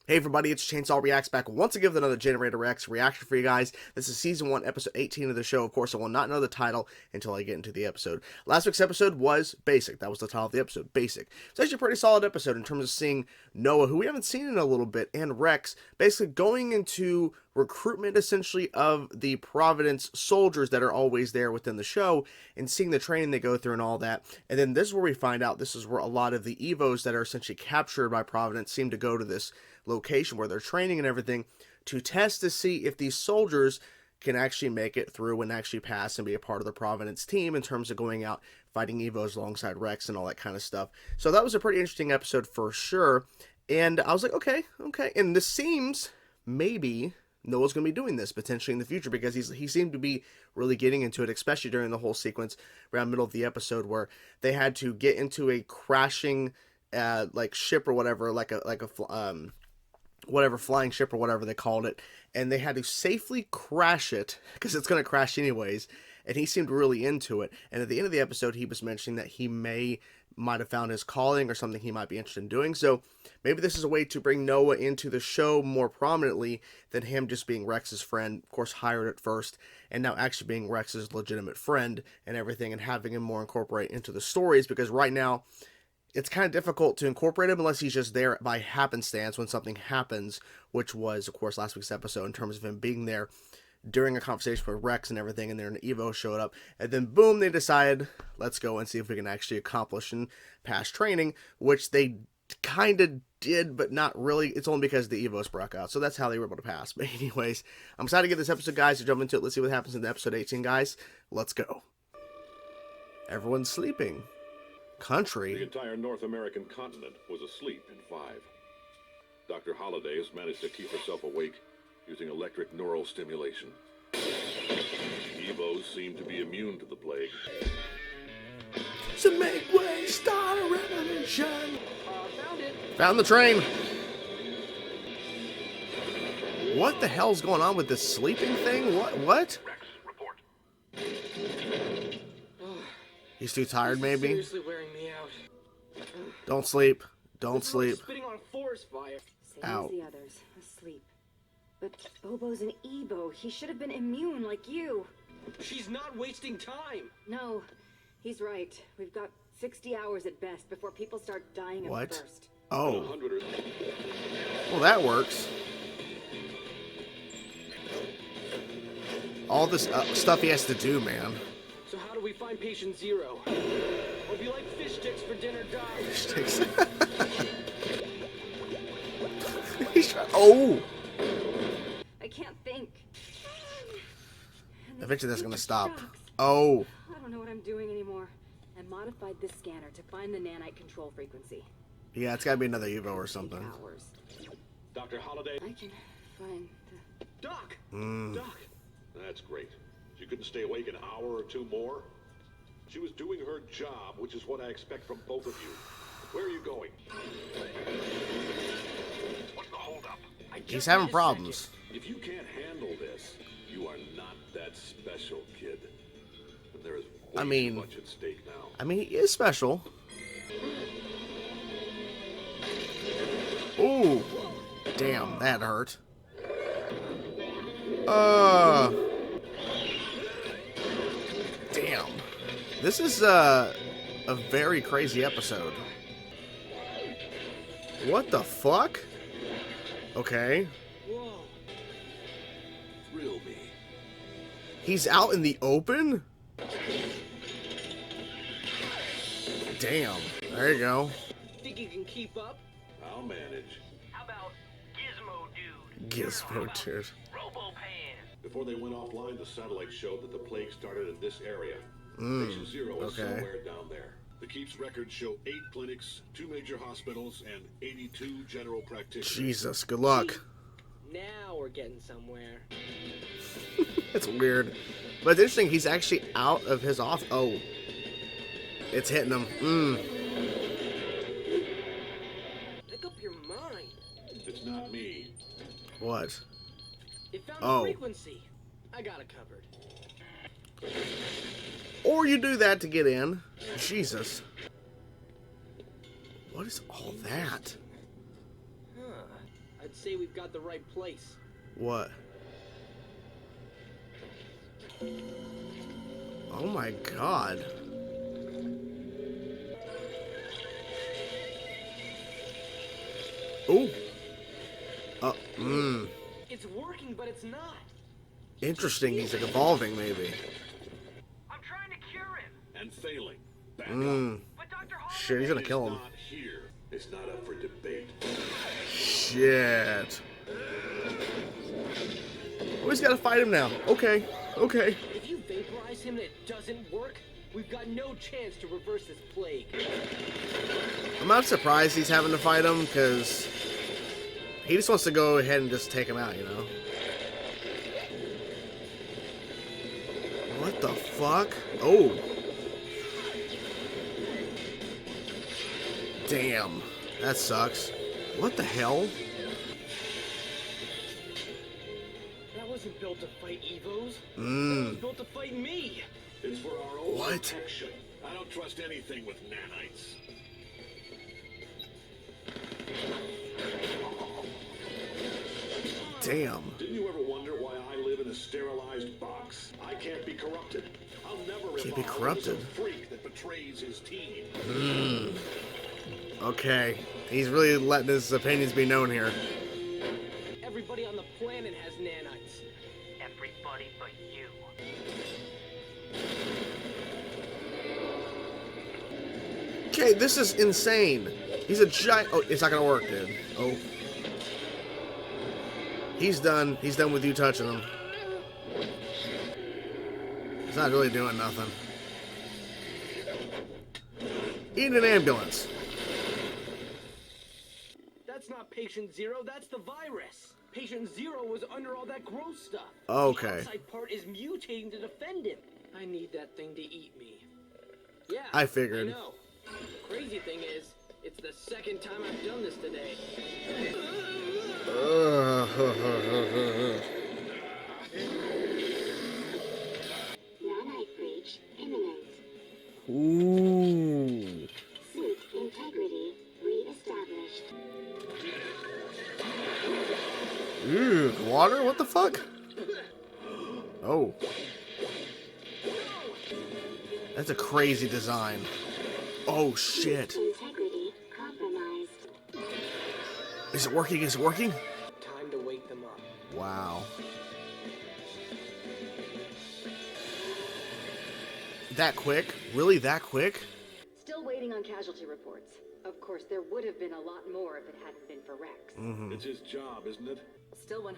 Hey everybody, it's Chainsaw Reacts back once again with another Generator Reacts reaction for you guys. This is Season 1, Episode 18 of the show. Of course, I will not know the title until I get into the episode. Last week's episode was Basic. That was the title of the episode, Basic. It's actually a pretty solid episode in terms of seeing Noah, who we haven't seen in a little bit, and Rex basically going into recruitment, essentially, of the Providence soldiers that are always there within the show, and seeing the training they go through and all that. And then this is where we find out this is where a lot of the Evos that are essentially captured by Providence seem to go to this location where they're training and everything to test to see if these soldiers can actually make it through and actually pass and be a part of the Providence team in terms of going out fighting Evos alongside Rex and all that kind of stuff. So that was a pretty interesting episode for sure. And I was like, okay. And this seems maybe Noah's going to be doing this potentially in the future because he seemed to be really getting into it, especially during the whole sequence around the middle of the episode where they had to get into a crashing like ship or whatever, like a whatever flying ship or whatever they called it, and they had to safely crash it because it's going to crash anyways. And he seemed really into it. And at the end of the episode, he was mentioning that he might have found his calling or something he might be interested in doing. So maybe this is a way to bring Noah into the show more prominently than him just being Rex's friend, of course hired at first, and now actually being Rex's legitimate friend and everything, and having him more incorporate into the stories, because right now it's kind of difficult to incorporate him unless he's just there by happenstance when something happens, which was, of course, last week's episode in terms of him being there during a conversation with Rex and everything, and then an Evo showed up, and then boom, they decided, let's go and see if we can actually accomplish and pass training, which they kind of did, but not really. It's only because the Evos broke out, so that's how they were able to pass. But anyways, I'm excited to get this episode, guys, to jump into it. Let's see what happens in the episode 18, guys. Let's go. Everyone's sleeping. Country. The entire North American continent was asleep in 5. Dr. Holliday has managed to keep herself awake using electric neural stimulation. Evos seem to be immune to the plague. So make way, start a revolution. Found it. Found the train. What the hell's going on with this sleeping thing? What? Rex, report. He's too tired, maybe? Seriously wearing me out. Don't sleep. Don't It's like sleep. spitting on a forest fire. Same Ow. as the others, asleep. But Bobo's an Evo. He should have been immune like you. She's not wasting time. No, he's right. We've got 60 hours at best before people start dying of What? thirst. Oh, 100 or... well, that works. All this stuff he has to do, man. So how do we find patient zero? Or be like fish sticks for dinner, Doc? Sticks. Oh! I can't think. And the Eventually that's gonna stupid stop. drugs. Oh. I don't know what I'm doing anymore. I modified this scanner to find the nanite control frequency. Yeah, it's gotta be another Evo or something. Hours. Dr. Holliday? I can find the... Doc! Doc! That's great. She couldn't stay awake an hour or two more? She was doing her job, which is what I expect from both of you. Where are you going? What's the holdup? He's having problems. If you can't handle this, you are not that special, kid. And there is way too much at stake now. I mean, he is special. Ooh. Damn, that hurt. Damn. This is a very crazy episode. What the fuck? Okay. Whoa. Thrill me. He's out in the open? Damn. There you go. Think you can keep up? I'll manage. How about Gizmo Dude? Gizmo dude. Robopan. Before they went offline, the satellite showed that the plague started in this area. Patient zero is okay. somewhere down there. The Keep's records show 8 clinics, 2 major hospitals, and 82 general practitioners. Jesus, good luck. Now we're getting somewhere. It's weird. But it's interesting, he's actually out of his off. Oh. It's hitting him. Make up your mind. It's not me. What? It found Oh. a frequency. I got it covered. Or you do that to get in. Jesus. What is all that? Huh. A I'd say we've got the right place. What? Oh my god. Ooh. It's working, but it's not. Interesting. He's like evolving, maybe. I'm trying to cure him. And failing. Back up. But Dr. Holliday... Shit, he's gonna kill him. It's not here. It's not up for debate. Shit. Oh, he's gotta fight him now. Okay. Okay. If you vaporize him and it doesn't work, we've got no chance to reverse this plague. I'm not surprised he's having to fight him, because he just wants to go ahead and just take him out, you know? What the fuck? Oh. Damn. That sucks. What the hell? That wasn't built to fight Evos. That was built to fight me. It's for our own What? protection. I don't trust anything with nanites. Damn. Didn't you ever wonder why I live in a sterilized box? I can't be corrupted. I'll never Can't be evolve corrupted. into some freak that betrays his team. Okay. He's really letting his opinions be known here. Everybody on the planet has nanites. Everybody but you. Okay, this is insane. He's a giant... Oh, it's not gonna work, dude. Oh. He's done. He's done with you touching him. He's not really doing nothing. Eat an ambulance. That's not Patient Zero, that's the virus. Patient Zero was under all that gross stuff. Okay. The outside part is mutating to defend him. I need that thing to eat me. Yeah, I figured. I know. The crazy thing is, it's the second time I've done this today. Nanite breach imminent. Ooh. Suit integrity re-established. Ew, water? What the fuck? Oh. That's a crazy design. Oh, shit. Integrity compromised. Is it working? Is it working? Time to wake them up. Wow. That quick? Really that quick? Still waiting on casualty reports. Of course, there would have been a lot more if it hadn't been for Rex. It's his job, isn't it? Still 100%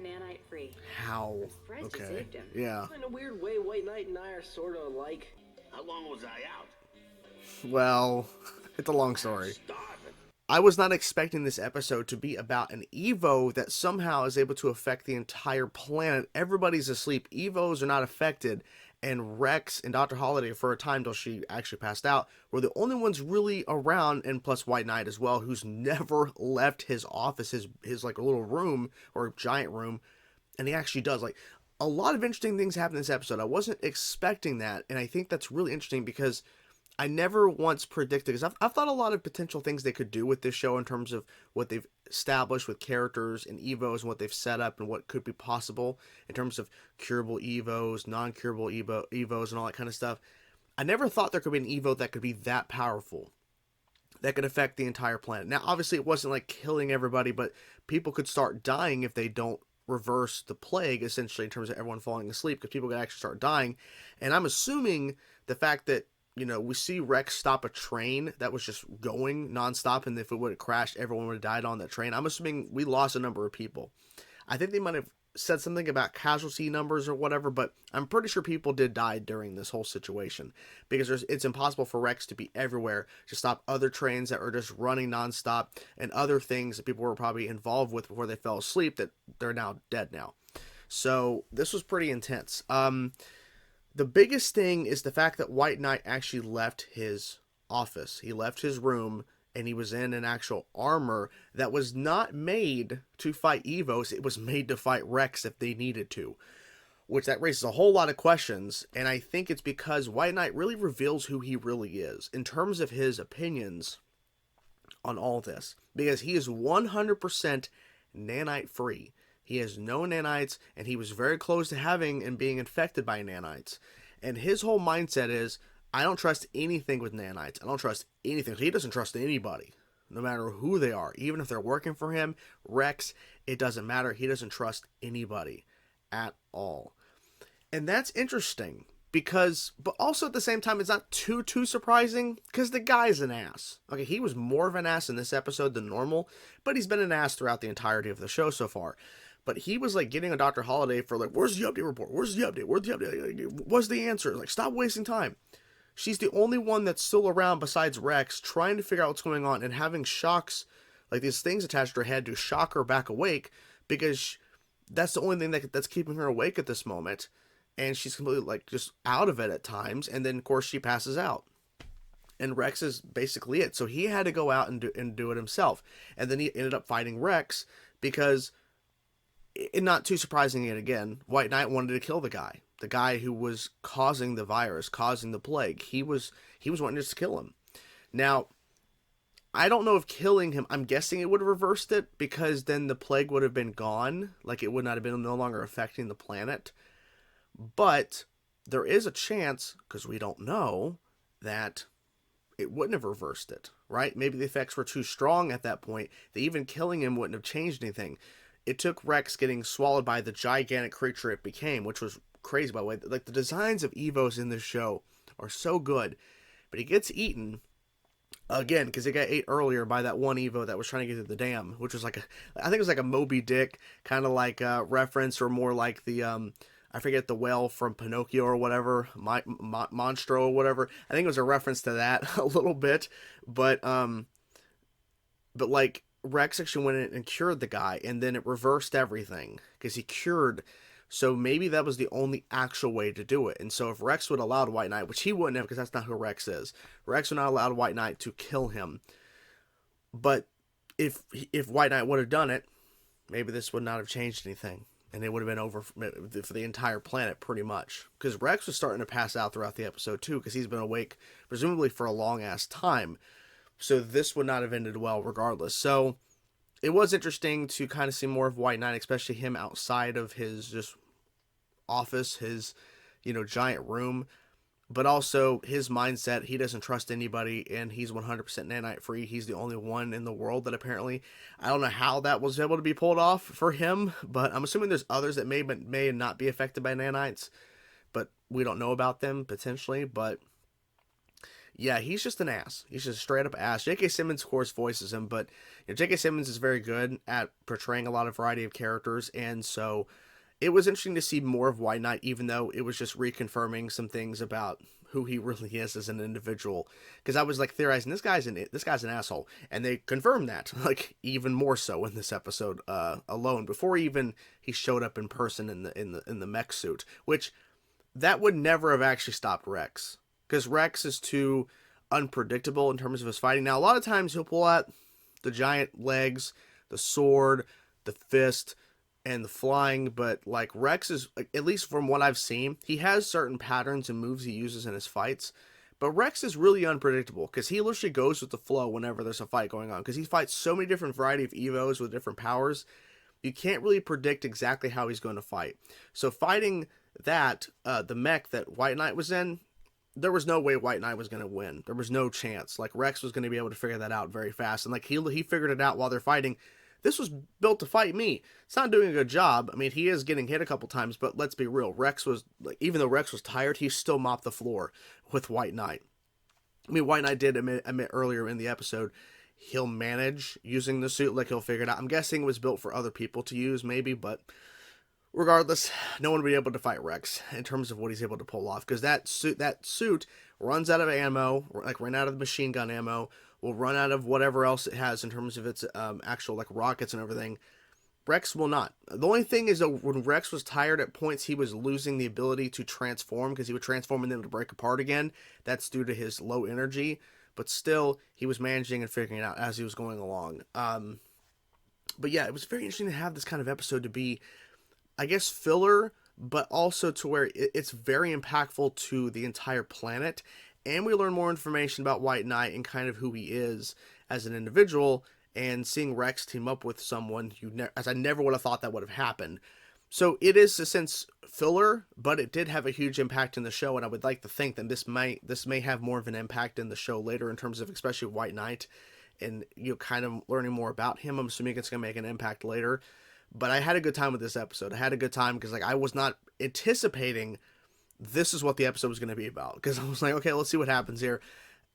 nanite free. How? surprised you Okay. saved him. Yeah. In a weird way, White Knight and I are sort of alike. How long was I out? Well, it's a long story. Starving. I was not expecting this episode to be about an Evo that somehow is able to affect the entire planet. Everybody's asleep. Evos are not affected. And Rex and Dr. Holliday, for a time till she actually passed out, were the only ones really around, and plus White Knight as well, who's never left his office, his like a little room or giant room. And he actually does. Like, a lot of interesting things happen in this episode. I wasn't expecting that, and I think that's really interesting because I never once predicted, because I've thought a lot of potential things they could do with this show in terms of what they've established with characters and Evos and what they've set up and what could be possible in terms of curable Evos, non-curable Evos and all that kind of stuff. I never thought there could be an Evo that could be that powerful, that could affect the entire planet. Now, obviously, it wasn't like killing everybody, but people could start dying if they don't reverse the plague, essentially, in terms of everyone falling asleep, because people could actually start dying. And I'm assuming the fact that, you know, we see Rex stop a train that was just going nonstop, and if it would have crashed, everyone would have died on that train. I'm assuming we lost a number of people. I think they might have said something about casualty numbers or whatever, but I'm pretty sure people did die during this whole situation, because it's impossible for Rex to be everywhere to stop other trains that are just running nonstop and other things that people were probably involved with before they fell asleep that they're now dead now. So this was pretty intense. The biggest thing is the fact that White Knight actually left his office. He left his room, and he was in an actual armor that was not made to fight Evos. It was made to fight Rex if they needed to, which that raises a whole lot of questions. And I think it's because White Knight really reveals who he really is in terms of his opinions on all this, because he is 100% nanite free. He has no nanites, and he was very close to having and being infected by nanites. And his whole mindset is, I don't trust anything with nanites. I don't trust anything. He doesn't trust anybody, no matter who they are. Even if they're working for him, Rex, it doesn't matter. He doesn't trust anybody at all. And that's interesting because, but also at the same time, it's not too surprising because the guy's an ass. Okay, he was more of an ass in this episode than normal, but he's been an ass throughout the entirety of the show so far. But he was like getting on Dr. Holiday for like, where's the update report? Where's the update? Where's the update? What's the answer? Like, stop wasting time. She's the only one that's still around besides Rex, trying to figure out what's going on and having shocks, like these things attached to her head to shock her back awake, because that's the only thing that's keeping her awake at this moment. And she's completely like just out of it at times. And then of course she passes out. And Rex is basically it. So he had to go out and do it himself. And then he ended up fighting Rex because, not too surprising yet again, White Knight wanted to kill the guy who was causing the virus, causing the plague. He was wanting just to kill him. Now, I don't know if killing him, I'm guessing it would have reversed it, because then the plague would have been gone. Like, it would not have been no longer affecting the planet. But there is a chance, because we don't know, that it wouldn't have reversed it, right? Maybe the effects were too strong at that point that even killing him wouldn't have changed anything. It took Rex getting swallowed by the gigantic creature it became, which was crazy, by the way. Like, the designs of Evos in this show are so good, but he gets eaten again because he got ate earlier by that one Evo that was trying to get to the dam, which was like I think it was like a Moby Dick kind of like reference, or more like the I forget, the whale from Pinocchio or whatever, Monstro or whatever. I think it was a reference to that a little bit, but like, Rex actually went in and cured the guy, and then it reversed everything because he cured. So maybe that was the only actual way to do it. And so if Rex would have allowed White Knight, which he wouldn't have because that's not who Rex is, Rex would not allow White Knight to kill him. But if White Knight would have done it, maybe this would not have changed anything. And it would have been over for the entire planet, pretty much. Because Rex was starting to pass out throughout the episode, too, because he's been awake, presumably for a long-ass time. So this would not have ended well regardless. So it was interesting to kind of see more of White Knight, especially him outside of his just office, his, giant room. But also his mindset, he doesn't trust anybody, and he's 100% nanite free. He's the only one in the world that apparently, I don't know how that was able to be pulled off for him, but I'm assuming there's others that may not be affected by nanites, but we don't know about them potentially. But yeah, he's just an ass. He's just a straight up ass. J.K. Simmons, of course, voices him, but J.K. Simmons is very good at portraying a lot of variety of characters, and so it was interesting to see more of White Knight, even though it was just reconfirming some things about who he really is as an individual. Because I was like theorizing, this guy's an asshole, and they confirmed that, like, even more so in this episode alone, before even he showed up in person in the mech suit, which that would never have actually stopped Rex, because Rex is too unpredictable in terms of his fighting. Now, a lot of times he'll pull out the giant legs, the sword, the fist, and the flying, but like, Rex is, at least from what I've seen, he has certain patterns and moves he uses in his fights, but Rex is really unpredictable because he literally goes with the flow whenever there's a fight going on, because he fights so many different variety of Evos with different powers. You can't really predict exactly how he's going to fight. So fighting that, the mech that White Knight was in, there was no way White Knight was going to win. There was no chance. Like, Rex was going to be able to figure that out very fast, and like, he figured it out while they're fighting. This was built to fight me. It's not doing a good job. I mean, he is getting hit a couple times, but let's be real. Rex was, like, even though Rex was tired, he still mopped the floor with White Knight. I mean, White Knight did admit earlier in the episode he'll manage using the suit, like, he'll figure it out. I'm guessing it was built for other people to use, maybe, but regardless, no one will be able to fight Rex in terms of what he's able to pull off, because that suit runs out of ammo, like, ran out of machine gun ammo, will run out of whatever else it has in terms of its actual, like, rockets and everything. Rex will not. The only thing is that when Rex was tired at points, he was losing the ability to transform, because he would transform and then it would break apart again. That's due to his low energy, but still, he was managing and figuring it out as he was going along. But yeah, it was very interesting to have this kind of episode to be, I guess, filler, but also to where it's very impactful to the entire planet. And we learn more information about White Knight and kind of who he is as an individual, and seeing Rex team up with someone as I never would have thought that would have happened. So it is a sense filler, but it did have a huge impact in the show, and I would like to think that this may have more of an impact in the show later in terms of especially White Knight, and kind of learning more about him. I'm assuming it's gonna make an impact later. But I had a good time with this episode. I had a good time because I was not anticipating this is what the episode was going to be about, because I was like, okay, let's see what happens here,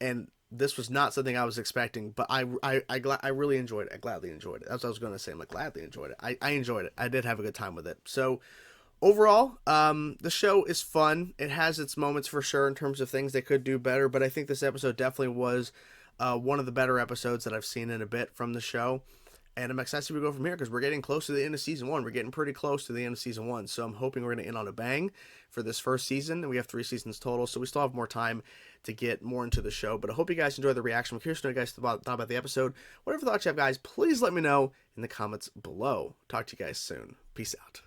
and this was not something I was expecting. But I really enjoyed it. I gladly enjoyed it. That's what I was going to say. I'm like, gladly enjoyed it. I enjoyed it. I did have a good time with it. So overall, the show is fun. It has its moments for sure in terms of things they could do better, but I think this episode definitely was one of the better episodes that I've seen in a bit from the show. And I'm excited to go from here because we're getting close to the end of season 1. We're getting pretty close to the end of season 1. So I'm hoping we're going to end on a bang for this first season. And we have 3 seasons total, so we still have more time to get more into the show. But I hope you guys enjoyed the reaction. I'm curious to know what you guys thought about the episode. Whatever thoughts you have, guys, please let me know in the comments below. Talk to you guys soon. Peace out.